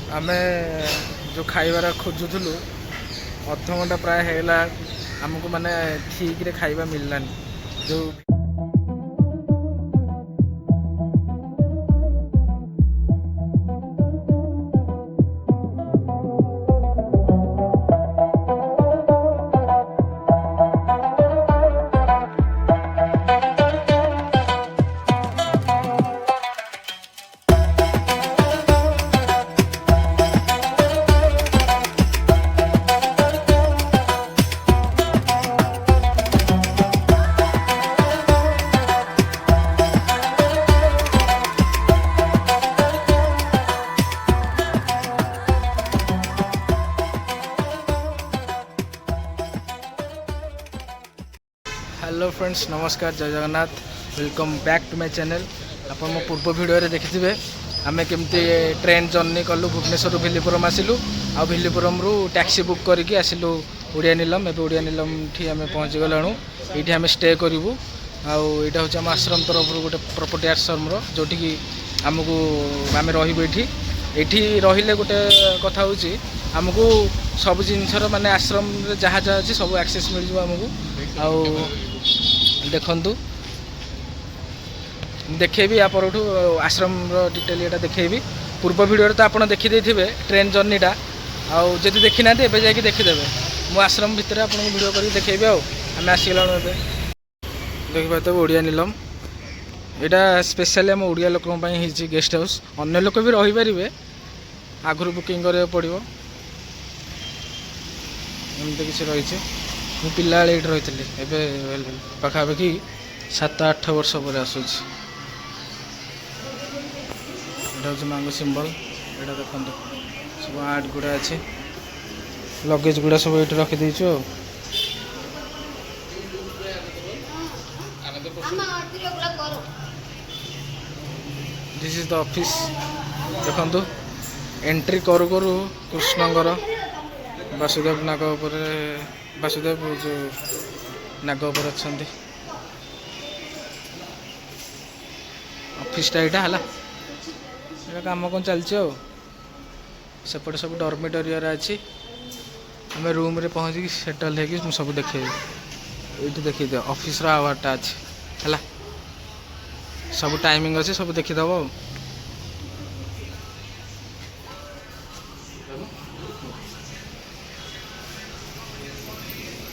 आमे जो खाइबार खोजुलु अध घंटा प्राय है आमको माने ठीक रे खाइबा मिललानी जो हेलो फ्रेंड्स नमस्कार जय Jagannath welcome back to my channel. आप मो पूर्व वीडियो रे देखिथिबे आमे केमती ट्रेन जर्नी कलु भुवनेश्वर भिल्लीपुरम आसिलु आ भिल्लीपुरम रु टैक्सी बुक करके आसिलु ओडिया नीलम। एबे ओडिया नीलम ठी आमे पहुँची गलाणु एठी आमे स्टे करिवु। आउ एटा होचे हम आश्रम तरफ गोटे प्रॉपर्टी आश्रम रो जोठी की हमकु आमे रहिबो एठी रहिले गोटे कथा होची हमकु सब जिनसर माने आश्रम रे जहाँ जहाँ अच्छी सब एक्सेस मिल जाव हमकु। आउ देखंतु देखेबी या परठू आश्रम रो डिटेल एटा देखेबी। पूर्व वीडियो तो आपन देखि देथिबे ट्रेन जर्नीटा आउ जदि देखि ना एबे जाके देखि देबे मो आश्रम भितर आपन वीडियो करी देखेबी। आउ हमें आसीगलाणु एबे देखबा तो ओडिया नीलम एटा स्पेशली हम ओडिया लोकन पई हिची गेस्ट हाउस। अन्य लोक भी रहि परिबे आगुरु बुकिंग करे पड़िबो एमते किसी रही मु पिला ये रही एबे पाखापाखि 7-8 वर्ष पर आसूची। मांगो सिंबल एटा देखो सब आर्ट गुड़ा अच्छे लगेज गुड़ा सब ये रखी देचु। दिस इज द ऑफिस देखो एंट्री करू करू कृष्णगर वासुदेव नाग वासुदेव जो नाग उपर अच्छा ऑफिसटा यहाँ है कम कौन चलती सेपटे सब डॉर्मेटरी अच्छी आम रूम रे पहुँची सेटल हो सब देखे ये देखी दियो ऑफिस आवार्डटा अच्छी है सब टाइमिंग अच्छे सब देखीदब।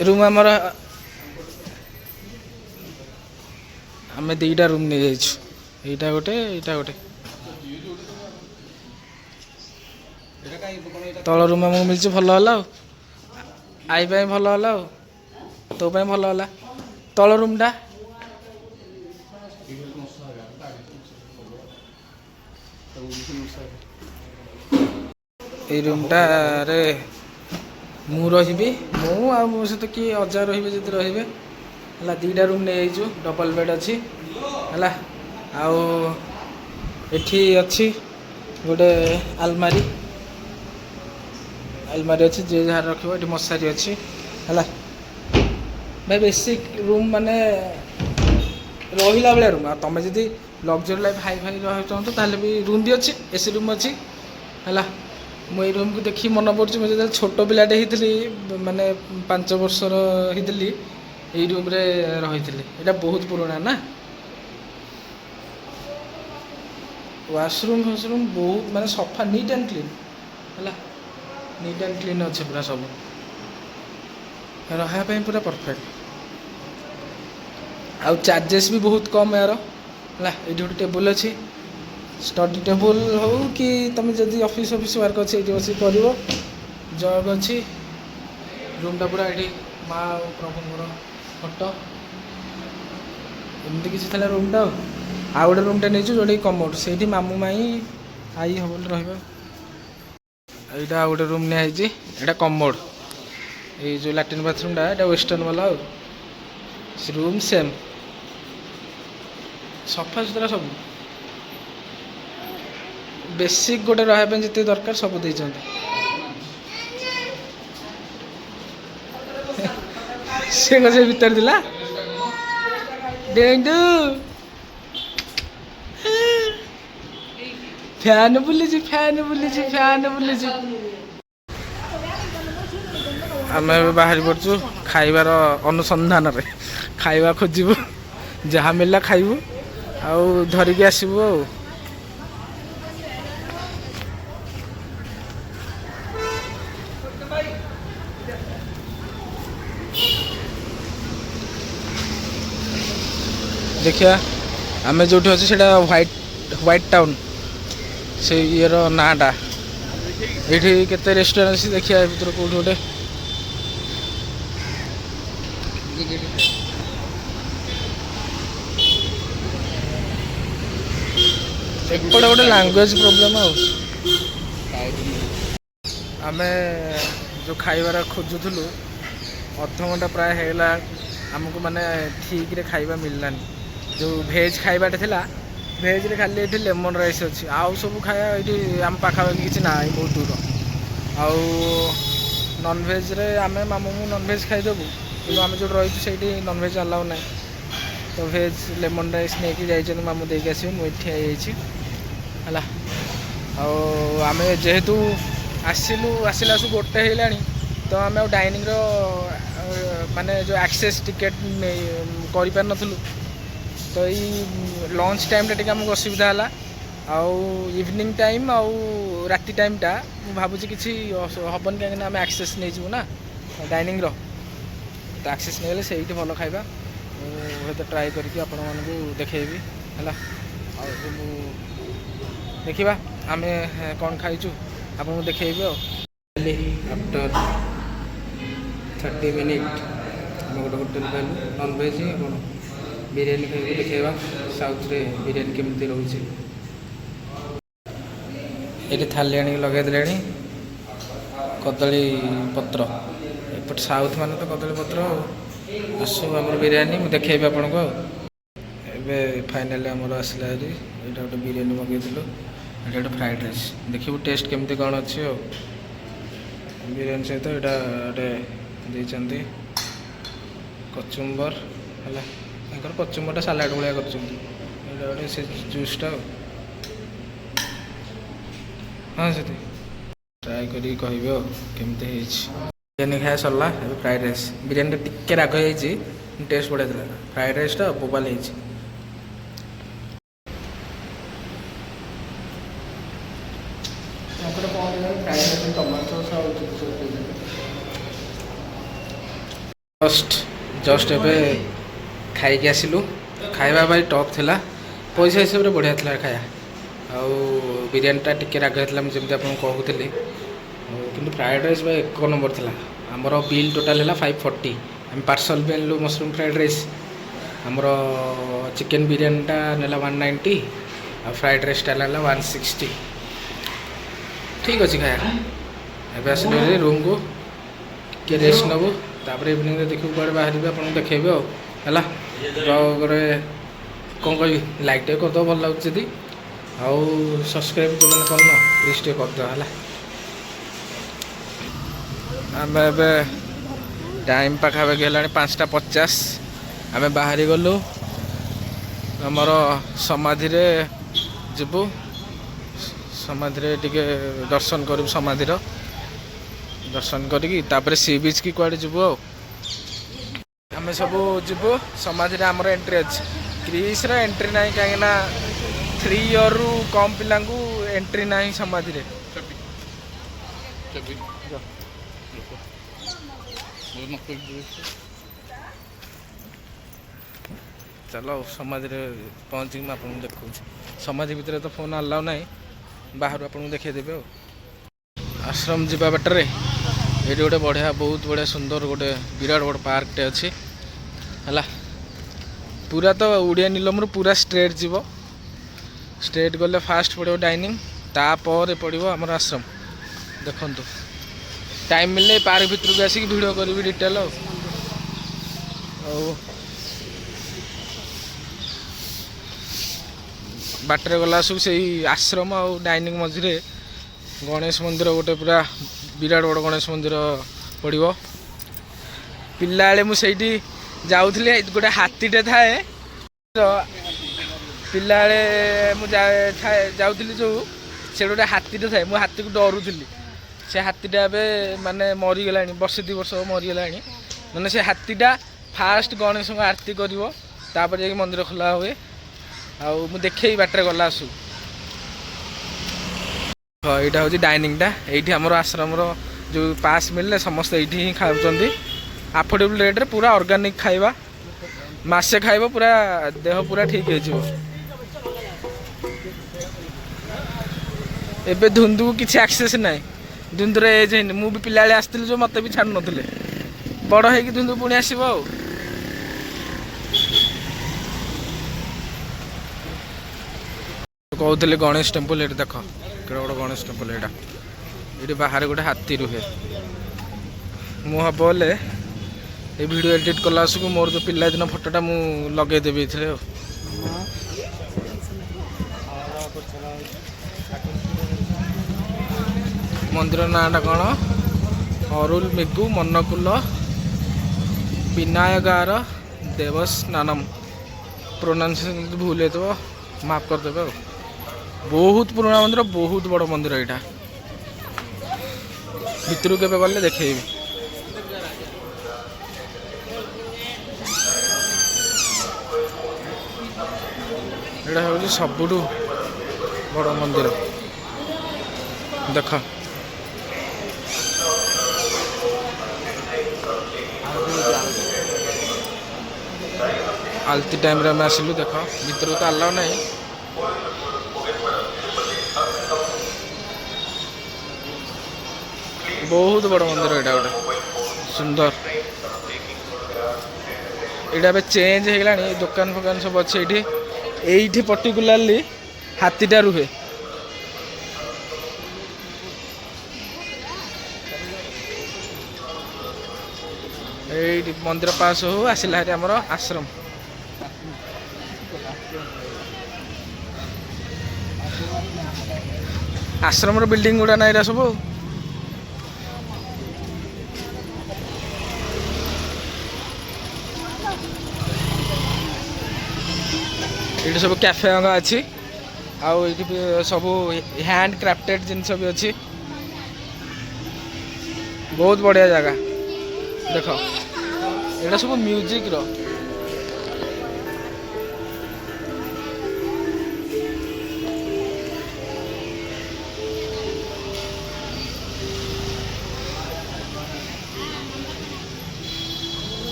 रूम आमर आम दीटा रूम नहीं जाइए यहाँ गोटे यहाँ गोटे तल रूम आमको मिलছে भल है आई भल है तो भल है तल रूमटा ये रूमटा रे मु रही मु आ मो सहित किए अजा रे जब रे है दीटा रूम नहीं जाइए डबल बेड अच्छी है आठी अच्छी गोटे आलमारी आलमारी अच्छी जे जहाँ रख मशारी अच्छी है भाई बेसिक रूम माने रहा भाया रूम। तुम जब लग्जरी लाइफ हाई फाई रह चाहत ताल भी रूम भी अच्छी एसी रूम अच्छी है। मुझे रूम को देखी मन पड़े मुझे जो छोट पिलाटे होती माने 5 वर्षर होती यही रूम रे रही यहाँ बहुत पुराना ना। वाशरूम फाशरूम बहुत माने सफा नीट एंड क्लीन है नीट एंड क्लीन अच्छे पूरा सब रहा पूरा परफेक्ट। आउ चार्जेस भी बहुत कम यार है ये गोटे टेबुल अच्छी स्टडी टेबुल हो कि तुम जब ऑफिस वर्क अच्छे ये बस कर जग अच्छी रूमटा पूरा ये माँ प्रभुर फोटो एमती किसी था रूमटा आ गोटे रूमटा नहीं जोटा कमोड से मामू माई आई हम रहा यहाँ गोटे रूम नहीं यहाँ कमोड ये जो लैट्रिन बाथरूमटा यहाँ वेस्टर्न वाला रूम सेम सफा सुतरा सब बेसिक गोटे रहा जिते दरकार सब देते से गजे भीतर दिला डेंडू फैन बुली फैन बुली आम बाहरी पड़चु खाइबार अनुसंधान रे खाइबा खोजबू जहाँ मिलला खाइबू आउ धरिकी आसबू आ देखिया आमे जो अच्छे से व्हाइट टाउन से ये नाटा ये केते रेस्टोरेंट अच्छी देखिए भर कौट गोटे एपटे गोटे लैंग्वेज प्रोब्लेम आमे जो खाइबार खोजुलु अध घंटा प्राय है आमको माने ठीक रे खाइबा मिललानी जो भेज खाइबाटे थिला भेज रे खाली ये लेमन राइस अच्छी आउ सब खाया ये आम पाखापाखि किसी ना बहुत दूर आउ नॉन भेज रे आमे मामू नॉन भेज खाईदेबू कि आम जो रही से नॉन भेज अलाउ ना तो भेज लेमन राइस नहीं कि जाइए मामू देके आसबे मुझे ठिया है आम जेहेतु आसला गोटे है तो आम डाइनिंग माने जो एक्सेस टिकेट कर पार नथुलु तो ये लंच टाइम टे आमको असुविधा है आउ इवनिंग टाइम आउ राति टाइम टा भावुँ कि हेन कहीं आम एक्सेस नहीं जीवु ना डाइनिंग रो तो एक्सेस नहीं से भल खाइबा तो ट्राए करके आपण मानू देखेबी है देखा आम कौन खाइचु आपको देखेबी आफ्टर 30 मिनिट आम गोटे होटेल पाइलु नॉन भेज कौन बिरियानी खाई देखा साउथ रे बिरियानी केमती रोचे ये थाली आनी लगे कदली पत्र एपट साउथ मान तो कदली पत्र आसू आम बिरियानी मुझे देखेबी आपन को ए फाइनाली आमर आसला ये गोटे बिरियानी मगेलु ये गोटे फ्राइड राइस देखिए टेस्ट केमती कौन अच्छी बिरियानी सहित यहाँ गोटे कचुम्बर है कचुम्बरटा सालाड भाया कर से जूसटा हाँ से ट्राए करी कह केमती बिरियानी खाया सरला फ्राइड राइस बिरियानी टिके राग हो टेस्ट बढ़िया था फ्राइड राइसटा बोबाल हो जस्ट एवं खाई आसलु खाइबा भाई टॉप थिला पैसा हिसाब से बढ़िया था खाया आउ बिरियानीटा टिके राग होता मुझे जमी आपको कहूली कि फ्राइड राइस भाई एक नंबर था आमर बिल टोटाल है 540 आम पार्सल भी आनलु मशरूम फ्राइड राइस आमर चिकेन बिरियानीटा नेला 190 आ फ्राइड राइसटा नेला 160 ठीक अच्छे खाया एवं आसले रूम को टे रेस्ट नबू तापर इवनिंग देखू कड़े बाहर आपको देखेबी है कौन कह लाइक टे करदे भल लगे आउ सब्सक्राइब जो मैंने करना प्लीज टे करदे है आम टाइम पाखापाखि है 5:50 आम बाहरी गलु आमर समाधि जीवु समाधि टिके दर्शन करू समाधि दर्शन करी सी बीच की कुआड़े जीवु आम सब जीवु समाधि आमर एंट्री अच्छे क्रिस एंट्री ना कहीं 3 इयर रु कम पिला एंट्री ना समाधि चलो समाधि पहुँच आपको देखा समाधि भितर तो फोन अलाउ ना बाहर आपको देखदेवी आश्रम जावा बाटर ये गोटे बढ़िया बहुत बढ़िया सुंदर गोटे विराट बड़ पार्कटे अच्छी है पूरा तो उड़िया नीलम पूरा स्ट्रेट जीव स्ट्रेट गले फास्ट पड़ो डाइनिंग तापर पड़ो आमर आश्रम देखु टाइम मिलने पार्क भितर को आसिक वीडियो करी डिटेल बाटर गला सब से आश्रम आ डाइनिंग मझे गणेश मंदिर गोटे पूरा विराट बड़ गणेश मंदिर पड़ो पिला मुझे जाऊली गोटे हाथीटे थाए तो पिला जाऊली जो से गोटे हाथीटे थाए मु हाथी को डरुली से हाथीटा ए माने मरीगला वर्षे 2 वर्ष मरीगला मैंने से हाथीटा फास्ट गणेश को आरती कर मंदिर खोला हुए आउ देखे बाटर गला आसु यहाँ हूँ डाइनिंगटा ये आमर आश्रम जो पास मिलले समस्त ये ही खाऊँ अफोर्डेबल रेट्रे पूरा ऑर्गेनिक खाइबा मासे खाइब पूरा देह पूरा ठीक हो एबे धुंदू को किसी एक्सेस ना धुंदुर एज है मुझे पिला आसती जो मत भी छाड़ नुले बड़ हो धुंदू पुणी आसब कहते गणेश टेम्पल ये देख कि गोटे गणेश टेम्पल यहाँ ये बाहर गोटे हाथी रुहे मु हम बोले ये वीडियो एडिट कला को मोर जो पिला दिन फोटोटा मु लगेदेवी ये मंदिर नाटा कौन अरुल मेगु मनकुल विनायगार देवस्नानम प्रोनाउंसिएशन भूल हो माफ करदे बहुत पुराना मंदिर बहुत बड़ मंदिर यहाँ भितर के गले देखेबी यहाँ हूँ सबुठ बड़ मंदिर देख आलती टाइम रे आसिलु देख भीतर तो अलाउ नहीं बहुत बड़ मंदिर यहाँ गोटे सुंदर यहाँ चेंज हो गला दुकान फुकान सब अच्छे ये पर्टिकुलाली हाथीटा रुहे ये मंदिर पास हो आसला आमर आश्रम आश्रम बिल्डिंग गुड़ा ना सब ये सब कैफे अच्छी आउ सब हैंड क्राफ्टेड जिनस भी अच्छी बहुत बढ़िया जगह देख ये सब म्यूजिक रो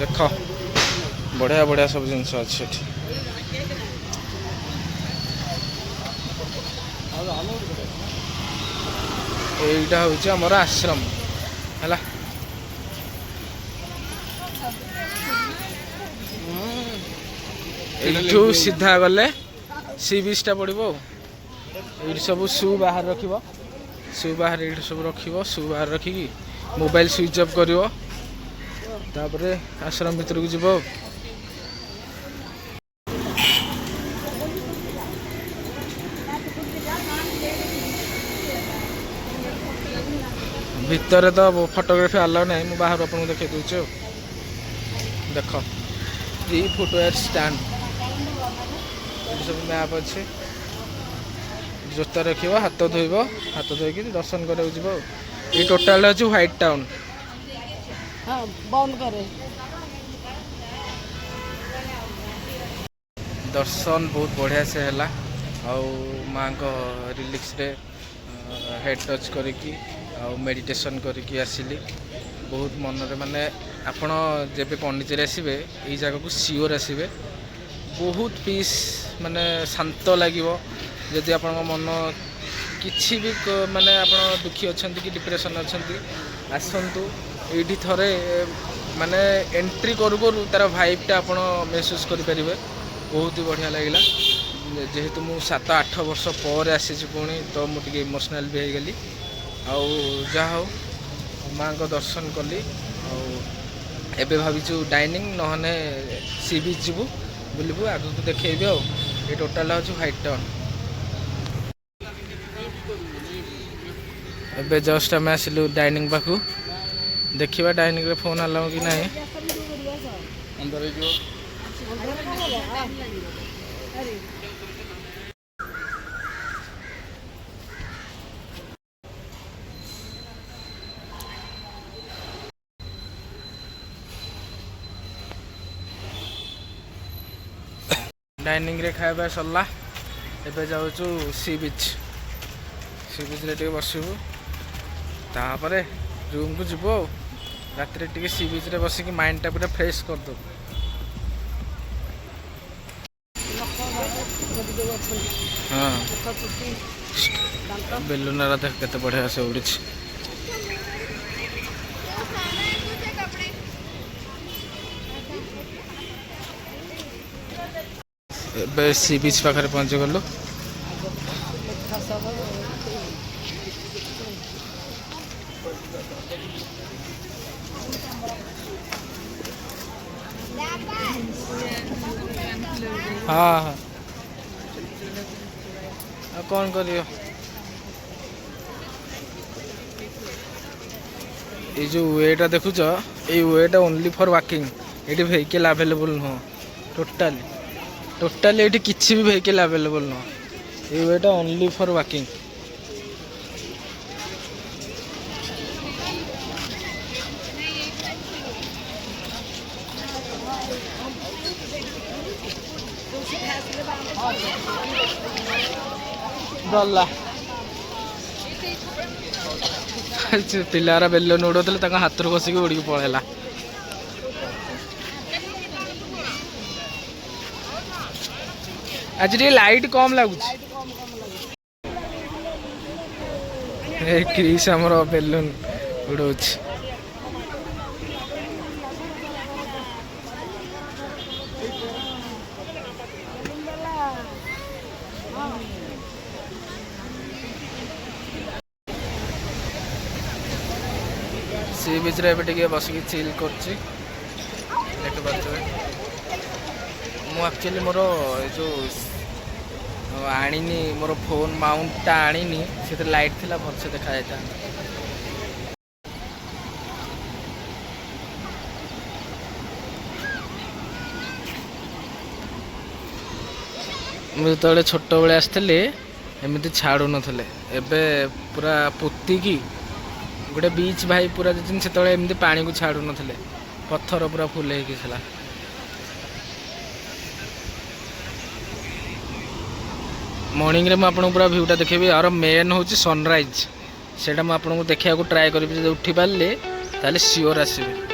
देख बढ़िया बढ़िया सब जिनस अच्छे यहाँ हूँ आमर आश्रम है यू सीधा गले सी बीचटा पड़ो ये सब शू बाहर रख शू बाहर ये सब रख शू बाहर रखिकी मोबाइल स्विच ऑफ कर आश्रम भीतर को जीव भितर तो फोटोग्राफी अलाउ नहीं मुझे बाहर आपको देखे दूचे देख फ्री फुटवेयर स्टैंड ये सब मैप अच्छे जोता रख हाथ धोब हाथ धोक दर्शन कर ये टोटाल अच्छे व्हाइट टाउन बंद करे दर्शन बहुत बढ़िया से है माँ को रिलिक्स रे हेड टच करिकी मेडिटेशन करिकी आसिली बहुत मन रे माने आपण जेबे पंडिचेरी आसबे ये जगह को सियोर आसबे बहुत पीस माने शांत लागिवो जदि आपण मन किछि भी माने आपण दुखी अछंती कि डिप्रेशन अछंती आसंतु ये थरे माने एंट्री करू करू तार भाइबटा आपण महसूस करि परिबे बहुत ही बढ़िया लगिला जेहेतु मु 7-8 वर्ष पर आसी पुणी तो मुझे इमोशनल भी हो गली आउ जहा हो माँ को दर्शन कली एबे भाविचु डाइनिंग नहने सी बीच जीवु बुलबु आगु को देखेबी आ ये टोटाल हूँ व्हाइट टाउन एबे जस्ट आम आसिलु डाइनिंग पाखु देखिबा डाइनिंग रे फोन अलाउ कि नहीं अंदर जो डाइनिंग रे खाଇବା सरला एबे जाउछु सी बीच रे टिके बसिबु तापरे रूम को जिवो रात रे टिके सी बीच रे बसिकी माइंड टा पूरा फ्रेश कर दो। हाँ बेलुनारा देख केते बढ़िया से उड़ी सी बीच पाखे पहुँची गलु। हाँ हाँ कौन करियो ये जो वेटा देखुच ये वेटा ओनली फॉर वॉकिंग ये वेहिकल अवेलेबल नुह टोटाली ये किसी भी वेहिकल अवेलेबल नुह ये वेटा ओनली फॉर वॉकिंग। गला पिलारा बेलून उड़ौले हाथ रू बसिक उड़ी पड़ेगा। आज टे लाइट कम लगुच क्रिस आमर बेलून उड़ौ सी बीच रे टे बसिक चिल कर एक्चुअली मोर जो आनी मोर फोन माउंटा आनी से लाइट थिला भल से देखा जाता। मुझे छोट बड़े आसती एमती छाड़ू नथिले एबे पूरा पोतिकी गोटे बीच भाई पूरा से एमती पानी को छाड़ू नथिले पत्थर पूरा फुल होता। मॉर्निंग रे आपको पूरा व्यूटा देखेबी और मेन हूँ सनराइज से आपको देखा ट्राए करी उठी पारे ताले सियोर आसबे।